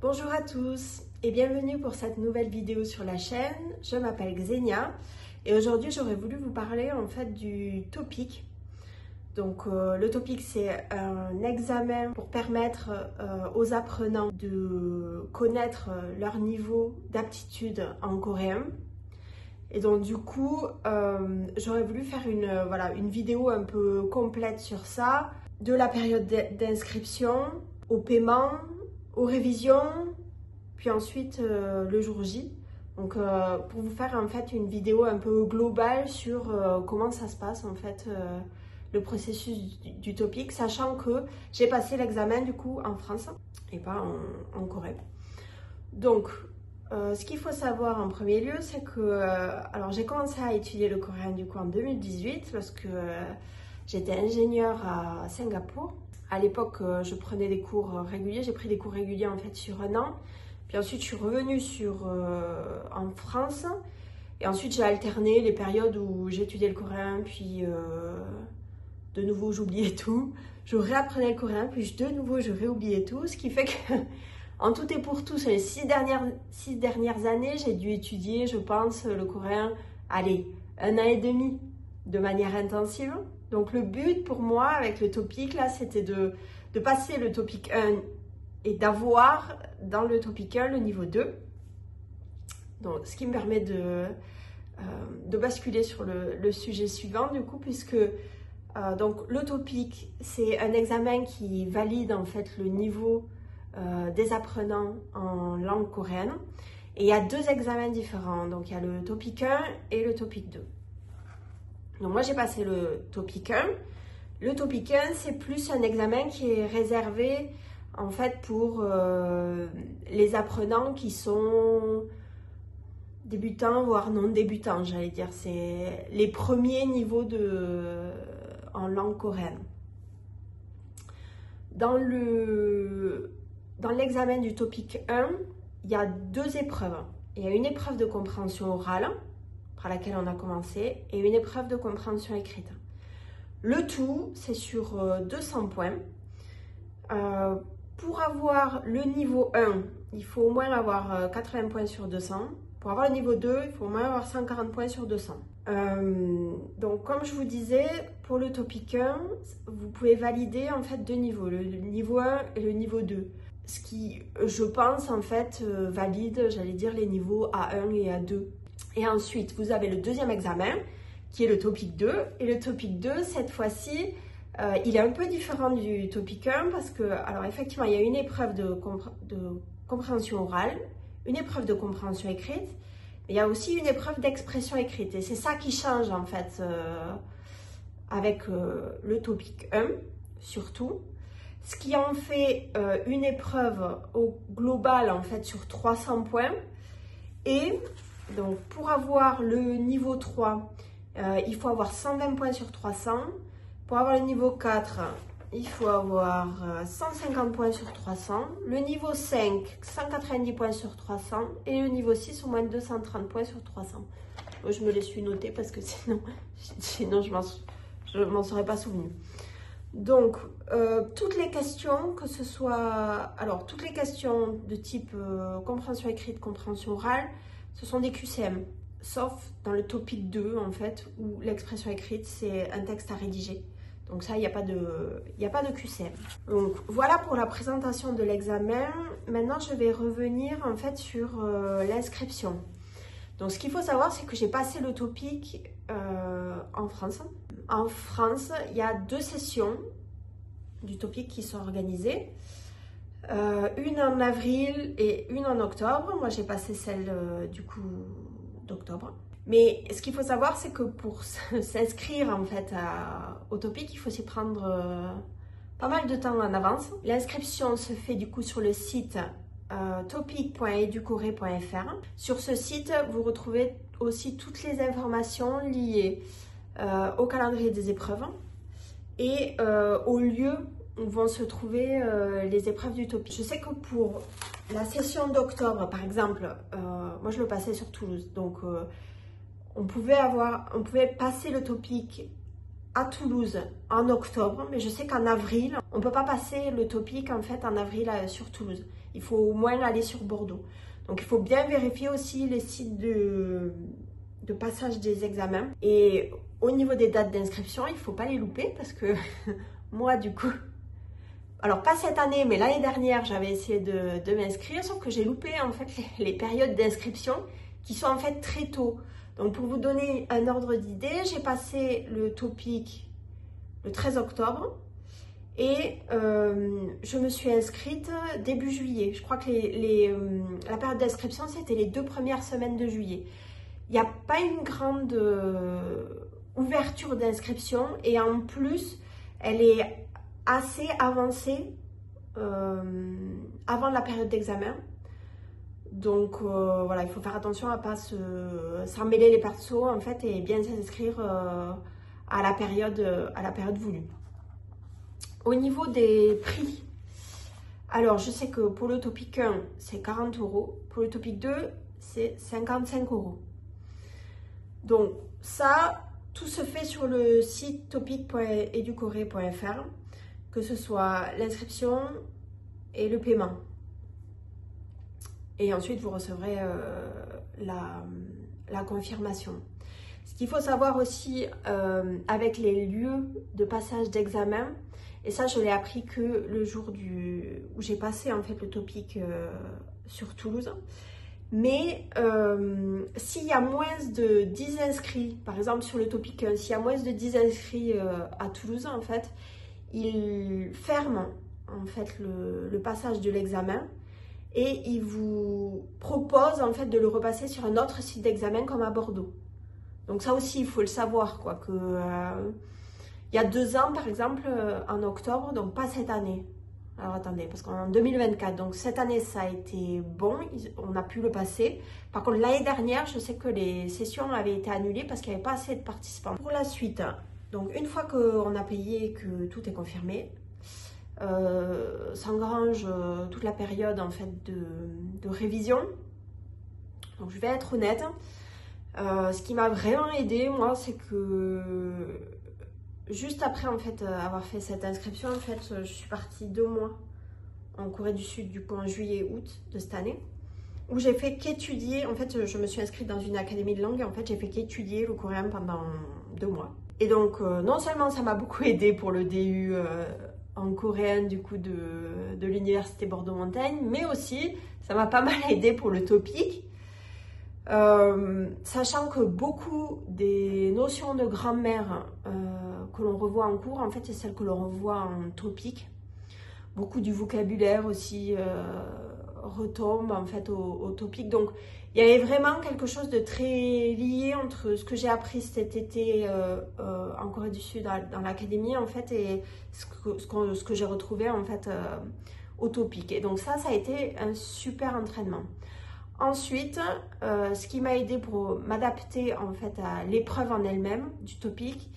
Bonjour à tous et bienvenue pour cette nouvelle vidéo sur la chaîne. Je m'appelle Xenia et aujourd'hui j'aurais voulu vous parler en fait du TOPIK. Donc le TOPIK c'est un examen pour permettre aux apprenants de connaître leur niveau d'aptitude en coréen. Et donc du coup j'aurais voulu faire une vidéo un peu complète sur ça, de la période d'inscription au paiement, aux révisions, puis ensuite le jour J. Donc pour vous faire en fait une vidéo un peu globale sur comment ça se passe en fait le processus du TOPIK, sachant que j'ai passé l'examen du coup en France et pas en Corée. Donc ce qu'il faut savoir en premier lieu, c'est que alors j'ai commencé à étudier le coréen du coup en 2018 lorsque j'étais ingénieure à Singapour. À l'époque, je prenais des cours réguliers. J'ai pris des cours réguliers en fait sur un an. Puis ensuite, je suis revenue en France. Et ensuite, j'ai alterné les périodes où j'étudiais le coréen, puis de nouveau, j'oubliais tout. Je réapprenais le coréen, puis de nouveau, je réoubliais tout. Ce qui fait que, en tout et pour tout, sur les 6 dernières années, j'ai dû étudier, je pense, le coréen, allez, 1 an et demi de manière intensive. Donc le but pour moi avec le TOPIK là, c'était de passer le TOPIK 1 et d'avoir dans le TOPIK 1 le niveau 2. Donc ce qui me permet de basculer sur le sujet suivant du coup, puisque donc le TOPIK c'est un examen qui valide en fait le niveau des apprenants en langue coréenne. Et il y a 2 examens différents, donc il y a le TOPIK 1 et le TOPIK 2. Donc moi j'ai passé le TOPIK 1. Le TOPIK 1 c'est plus un examen qui est réservé en fait pour les apprenants qui sont débutants voire non débutants, j'allais dire. C'est les premiers niveaux en langue coréenne. Dans l'examen du TOPIK 1, il y a 2 épreuves. Il y a une épreuve de compréhension orale par laquelle on a commencé, et une épreuve de compréhension écrite. Le tout, c'est sur 200 points. Pour avoir le niveau 1, il faut au moins avoir 80 points sur 200. Pour avoir le niveau 2, il faut au moins avoir 140 points sur 200. Donc, comme je vous disais, pour le TOPIK 1, vous pouvez valider en fait 2 niveaux, le niveau 1 et le niveau 2. Ce qui, je pense, en fait, valide, j'allais dire, les niveaux A1 et A2. Et ensuite, vous avez le deuxième examen, qui est le TOPIK 2. Et le TOPIK 2, cette fois-ci, il est un peu différent du TOPIK 1 parce que, alors effectivement, il y a une épreuve de compréhension orale, une épreuve de compréhension écrite, mais il y a aussi une épreuve d'expression écrite. Et c'est ça qui change, en fait, avec le TOPIK 1, surtout. Ce qui en fait une épreuve au global, en fait, sur 300 points. Et donc, pour avoir le niveau 3, il faut avoir 120 points sur 300. Pour avoir le niveau 4, il faut avoir 150 points sur 300. Le niveau 5, 190 points sur 300. Et le niveau 6, au moins 230 points sur 300. Moi, je me les suis notées parce que sinon je m'en serais pas souvenu. Donc, toutes les questions, que ce soit... Alors, toutes les questions de type compréhension écrite, compréhension orale, ce sont des QCM. Sauf dans le TOPIK 2, en fait, où l'expression écrite, c'est un texte à rédiger. Donc ça, il n'y a pas de QCM. Donc, voilà pour la présentation de l'examen. Maintenant, je vais revenir, en fait, sur l'inscription. Donc, ce qu'il faut savoir, c'est que j'ai passé le TOPIK en France. En France, il y a 2 sessions du TOPIK qui sont organisées. Une en avril et une en octobre. Moi, j'ai passé celle du coup d'octobre. Mais ce qu'il faut savoir, c'est que pour s'inscrire en fait au TOPIK, il faut s'y prendre pas mal de temps en avance. L'inscription se fait du coup sur le site topic.educoré.fr. Sur ce site, vous retrouvez aussi toutes les informations liées au calendrier des épreuves et au lieu où vont se trouver les épreuves du TOPIK. Je sais que pour la session d'octobre, par exemple, moi je le passais sur Toulouse, donc on pouvait passer le TOPIK à Toulouse en octobre, mais je sais qu'en avril, on ne peut pas passer le TOPIK en fait en avril sur Toulouse. Il faut au moins aller sur Bordeaux. Donc il faut bien vérifier aussi les sites de passage des examens. Et au niveau des dates d'inscription, il ne faut pas les louper parce que moi du coup, alors pas cette année, mais l'année dernière, j'avais essayé de m'inscrire, sauf que j'ai loupé en fait les périodes d'inscription qui sont en fait très tôt. Donc pour vous donner un ordre d'idée, j'ai passé le TOPIK le 13 octobre et je me suis inscrite début juillet. Je crois que la période d'inscription, c'était les 2 premières semaines de juillet. Il n'y a pas une grande ouverture d'inscription et en plus, elle est assez avancée avant la période d'examen. Donc voilà, il faut faire attention à ne pas s'emmêler les pinceaux en fait et bien s'inscrire à la période voulue. Au niveau des prix, alors je sais que pour le TOPIK 1, c'est 40 €. Pour le TOPIK 2, c'est 55 €. Donc ça, tout se fait sur le site topic.educoré.fr, que ce soit l'inscription et le paiement. Et ensuite, vous recevrez la confirmation. Ce qu'il faut savoir aussi avec les lieux de passage d'examen, et ça je l'ai appris que le jour où j'ai passé en fait le TOPIK sur Toulouse, mais s'il y a moins de 10 inscrits, par exemple sur le TOPIK 1, s'il y a moins de 10 inscrits à Toulouse, en fait, ils ferment en fait le passage de l'examen et ils vous proposent en fait de le repasser sur un autre site d'examen comme à Bordeaux. Donc ça aussi, il faut le savoir, quoi, que il y a 2 ans, par exemple, en octobre, donc pas cette année. Alors attendez, parce qu'on est en 2024, donc cette année ça a été bon, on a pu le passer. Par contre l'année dernière, je sais que les sessions avaient été annulées parce qu'il n'y avait pas assez de participants. Pour la suite, donc une fois qu'on a payé et que tout est confirmé, s'engrange toute la période en fait de révision. Donc je vais être honnête, ce qui m'a vraiment aidé moi, c'est que juste après en fait avoir fait cette inscription, en fait je suis partie 2 mois en Corée du Sud, du coup en juillet-août de cette année, où j'ai fait qu'étudier. En fait je me suis inscrite dans une académie de langue et en fait j'ai fait qu'étudier le coréen pendant 2 mois. Et donc non seulement ça m'a beaucoup aidé pour le DU en coréen du coup de l'université Bordeaux-Montagne, mais aussi ça m'a pas mal aidé pour le TOPIK. Sachant que beaucoup des notions de grammaire que l'on revoit en cours, en fait, c'est celles que l'on revoit en TOPIK. Beaucoup du vocabulaire aussi retombe en fait au TOPIK. Donc, il y avait vraiment quelque chose de très lié entre ce que j'ai appris cet été en Corée du Sud dans l'académie en fait et ce que j'ai retrouvé en fait au TOPIK. Et donc ça a été un super entraînement. Ensuite, ce qui m'a aidé pour m'adapter en fait à l'épreuve en elle-même du TOPIK,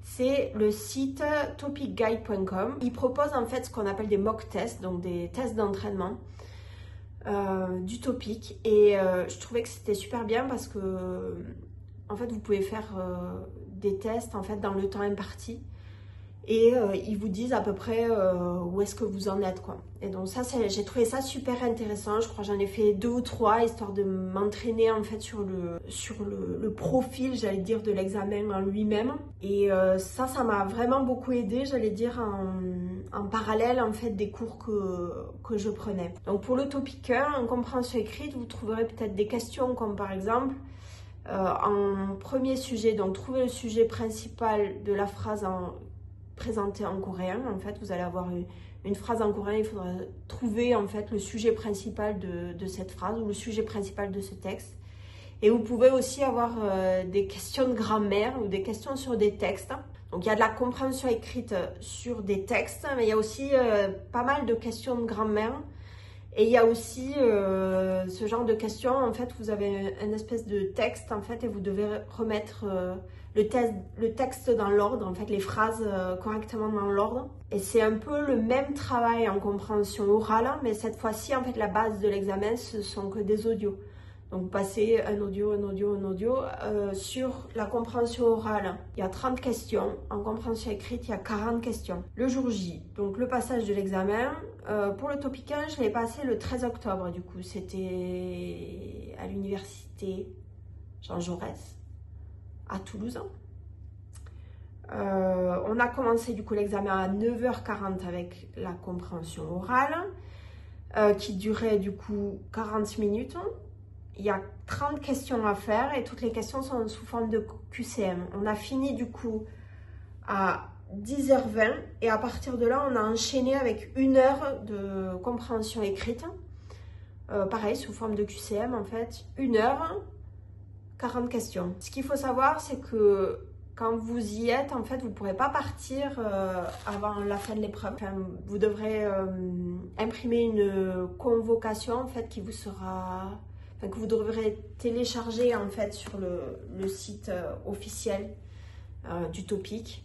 c'est le site topicguide.com. Il propose en fait ce qu'on appelle des mock tests, donc des tests d'entraînement du TOPIK. Et je trouvais que c'était super bien parce que en fait vous pouvez faire des tests en fait dans le temps imparti. Et ils vous disent à peu près où est-ce que vous en êtes, quoi. Et donc ça, j'ai trouvé ça super intéressant. Je crois que j'en ai fait 2 ou 3 histoire de m'entraîner en fait sur le profil, j'allais dire, de l'examen en lui-même. Et ça m'a vraiment beaucoup aidé, j'allais dire, en parallèle en fait des cours que je prenais. Donc pour le TOPIK 1, en compréhension écrite, vous trouverez peut-être des questions comme par exemple en premier sujet, donc trouver le sujet principal de la phrase présentée en coréen. En fait, vous allez avoir une phrase en coréen, il faudra trouver en fait le sujet principal de cette phrase ou le sujet principal de ce texte. Et vous pouvez aussi avoir des questions de grammaire ou des questions sur des textes. Donc il y a de la compréhension écrite sur des textes, mais il y a aussi pas mal de questions de grammaire. Et il y a aussi ce genre de questions, en fait, vous avez une espèce de texte, en fait, et vous devez remettre le texte dans l'ordre, en fait, les phrases correctement dans l'ordre. Et c'est un peu le même travail en compréhension orale, mais cette fois-ci, en fait, la base de l'examen, ce sont que des audios. Donc passer un audio. Sur la compréhension orale, il y a 30 questions. En compréhension écrite, il y a 40 questions. Le jour J, donc le passage de l'examen. Pour le topic 1, je l'ai passé le 13 octobre. Du coup, c'était à l'université Jean Jaurès, à Toulouse. On a commencé du coup l'examen à 9h40 avec la compréhension orale, qui durait du coup 40 minutes. Il y a 30 questions à faire et toutes les questions sont sous forme de QCM. On a fini du coup à 10h20 et à partir de là, on a enchaîné avec 1 heure de compréhension écrite. Pareil, sous forme de QCM en fait. 1 heure, 40 questions. Ce qu'il faut savoir, c'est que quand vous y êtes, en fait, vous ne pourrez pas partir avant la fin de l'épreuve. Enfin, vous devrez imprimer une convocation en fait qui vous sera... que vous devrez télécharger en fait sur le site officiel du topic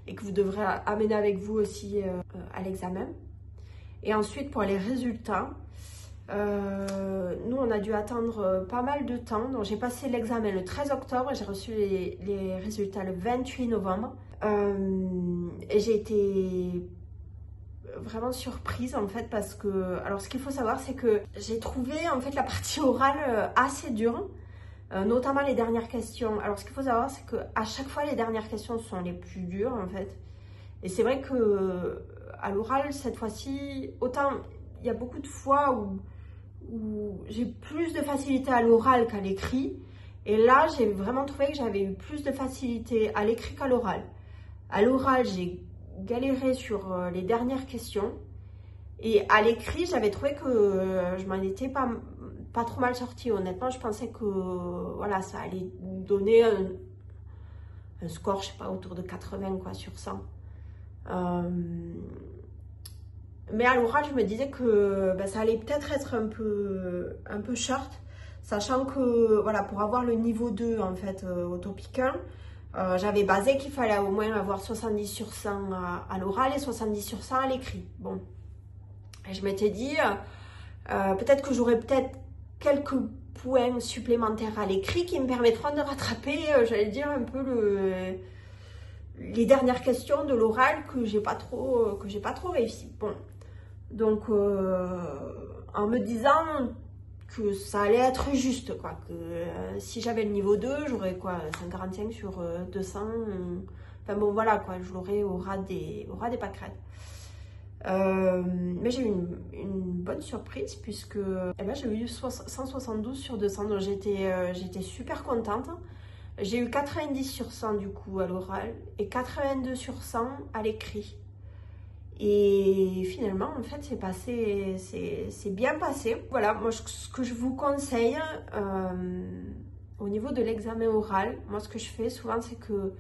et que vous devrez amener avec vous aussi à l'examen. Et ensuite pour les résultats, nous on a dû attendre pas mal de temps. Donc j'ai passé l'examen le 13 octobre et j'ai reçu les résultats le 28 novembre. Et j'ai été vraiment surprise en fait parce que, alors ce qu'il faut savoir c'est que j'ai trouvé en fait la partie orale assez dure, notamment les dernières questions. Alors ce qu'il faut savoir c'est que à chaque fois les dernières questions sont les plus dures en fait, et c'est vrai que à l'oral cette fois-ci, autant il y a beaucoup de fois où j'ai plus de facilité à l'oral qu'à l'écrit, et là j'ai vraiment trouvé que j'avais eu plus de facilité à l'écrit qu'à l'oral. À l'oral j'ai galéré sur les dernières questions et à l'écrit j'avais trouvé que je m'en étais pas trop mal sortie. Honnêtement je pensais que voilà, ça allait donner un score, je sais pas, autour de 80 quoi, sur 100. Mais à l'oral je me disais que ça allait peut-être être un peu short, sachant que voilà, pour avoir le niveau 2 en fait au topic 1, j'avais basé qu'il fallait au moins avoir 70 sur 100 à l'oral et 70 sur 100 à l'écrit. Bon, et je m'étais dit, peut-être que j'aurais quelques points supplémentaires à l'écrit qui me permettront de rattraper, j'allais dire, un peu les dernières questions de l'oral que j'ai pas trop réussi. Bon, donc en me disant que ça allait être juste, quoi, que si j'avais le niveau 2, j'aurais quoi, 145 sur 200, enfin bon voilà quoi, je l'aurais au ras des pâquerettes. Mais j'ai eu une bonne surprise puisque j'ai eu 172 sur 200, donc j'étais super contente. J'ai eu 90 sur 100 du coup à l'oral et 82 sur 100 à l'écrit. Et finalement, en fait, c'est bien passé. Voilà, moi, ce que je vous conseille au niveau de l'examen oral, moi, ce que je fais souvent, c'est que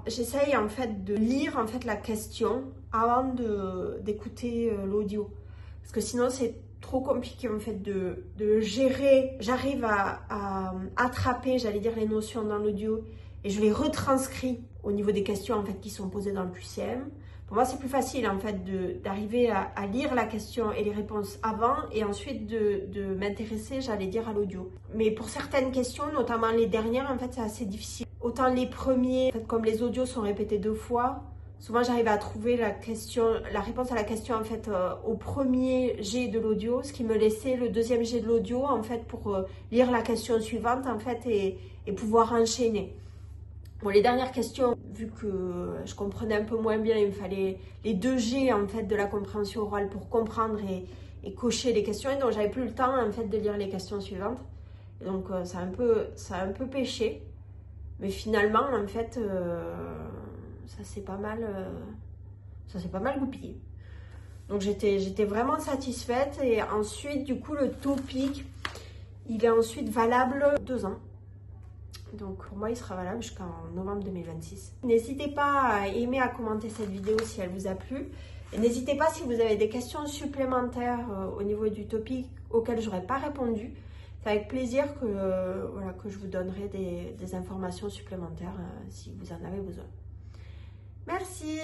j'essaye en fait de lire en fait la question avant d'écouter l'audio, parce que sinon, c'est trop compliqué en fait de gérer. J'arrive à attraper, j'allais dire, les notions dans l'audio et je les retranscris au niveau des questions en fait qui sont posées dans le QCM. Pour moi, c'est plus facile en fait d'arriver à lire la question et les réponses avant et ensuite de m'intéresser, j'allais dire, à l'audio. Mais pour certaines questions, notamment les dernières, en fait, c'est assez difficile. Autant les premiers, en fait, comme les audios sont répétés 2 fois, souvent j'arrive à trouver la réponse à la question en fait au premier jet de l'audio, ce qui me laissait le deuxième jet de l'audio en fait pour lire la question suivante en fait et pouvoir enchaîner. Bon, les dernières questions, vu que je comprenais un peu moins bien, il me fallait les 2 G en fait de la compréhension orale pour comprendre et cocher les questions, et donc j'avais plus le temps en fait de lire les questions suivantes. Et donc ça a un peu pêché, mais finalement en fait ça s'est pas mal goupillé. Donc j'étais vraiment satisfaite. Et ensuite du coup le topic, il est ensuite valable 2 ans. Donc pour moi, il sera valable jusqu'en novembre 2026. N'hésitez pas à aimer, à commenter cette vidéo si elle vous a plu. Et n'hésitez pas si vous avez des questions supplémentaires au niveau du topic auxquelles je n'aurais pas répondu. C'est avec plaisir que je vous donnerai des informations supplémentaires si vous en avez besoin. Merci!